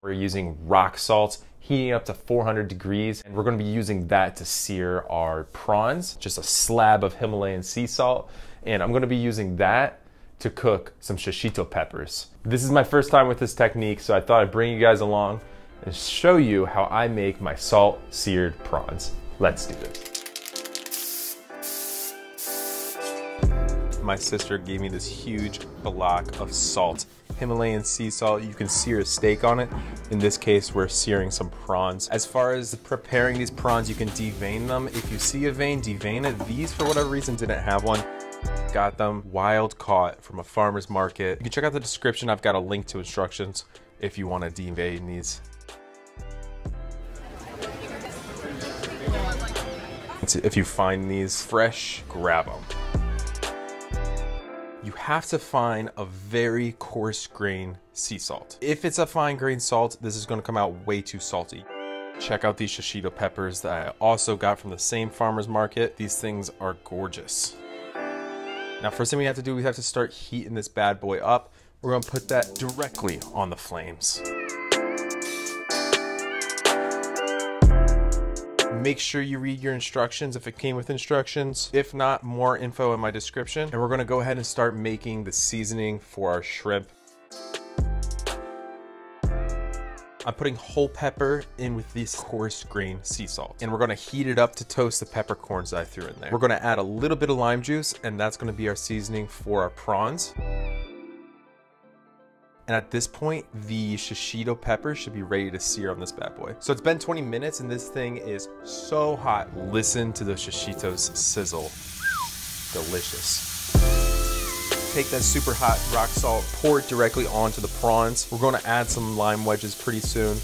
We're using rock salt, heating up to 400 degrees, and we're gonna be using that to sear our prawns, just a slab of Himalayan sea salt, and I'm gonna be using that to cook some shishito peppers. This is my first time with this technique, so I thought I'd bring you guys along and show you how I make my salt seared prawns. Let's do this. My sister gave me this huge block of salt, Himalayan sea salt. You can sear a steak on it. In this case, we're searing some prawns. As far as preparing these prawns, you can devein them. If you see a vein, devein it. These, for whatever reason, didn't have one. Got them wild caught from a farmer's market. You can check out the description. I've got a link to instructions if you want to devein these. If you find these fresh, grab them. You have to find a very coarse grain sea salt. If it's a fine grain salt, this is going to come out way too salty. Check out these shishito peppers that I also got from the same farmer's market. These things are gorgeous. Now, first thing we have to do, we have to start heating this bad boy up. We're gonna put that directly on the flames. Make sure you read your instructions if it came with instructions. If not, more info in my description. And we're gonna go ahead and start making the seasoning for our shrimp. I'm putting whole pepper in with this coarse grain sea salt, and we're gonna heat it up to toast the peppercorns that I threw in there. We're gonna add a little bit of lime juice, and that's gonna be our seasoning for our prawns. And at this point, the shishito pepper should be ready to sear on this bad boy. So it's been 20 minutes and this thing is so hot. Listen to the shishitos sizzle. Delicious. Take that super hot rock salt, pour it directly onto the prawns. We're gonna add some lime wedges pretty soon.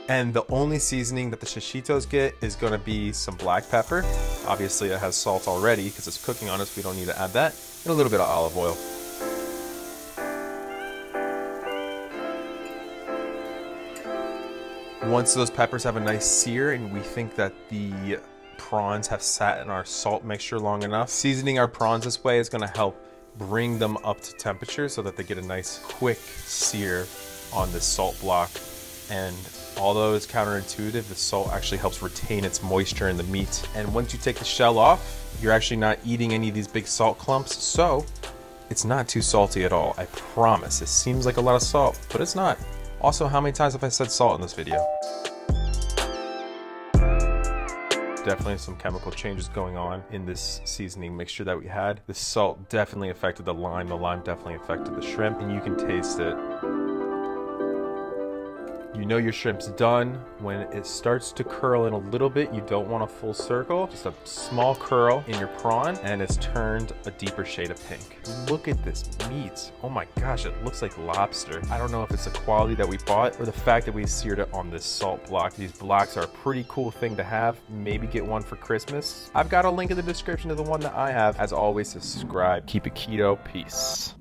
And the only seasoning that the shishitos get is gonna be some black pepper. Obviously it has salt already because it's cooking on us, we don't need to add that. And a little bit of olive oil. Once those peppers have a nice sear and we think that the prawns have sat in our salt mixture long enough, seasoning our prawns this way is gonna help bring them up to temperature so that they get a nice quick sear on this salt block. And although it's counterintuitive, the salt actually helps retain its moisture in the meat. And once you take the shell off, you're actually not eating any of these big salt clumps, so it's not too salty at all, I promise. It seems like a lot of salt, but it's not. Also, how many times have I said salt in this video? Definitely some chemical changes going on in this seasoning mixture that we had. The salt definitely affected the lime definitely affected the shrimp, and you can taste it. You know your shrimp's done when it starts to curl in a little bit. You don't want a full circle, just a small curl in your prawn, and it's turned a deeper shade of pink. Look at this meat. Oh my gosh, it looks like lobster. I don't know if it's the quality that we bought or the fact that we seared it on this salt block. These blocks are a pretty cool thing to have. Maybe get one for Christmas. I've got a link in the description to the one that I have. As always, subscribe. Keep it keto. Peace.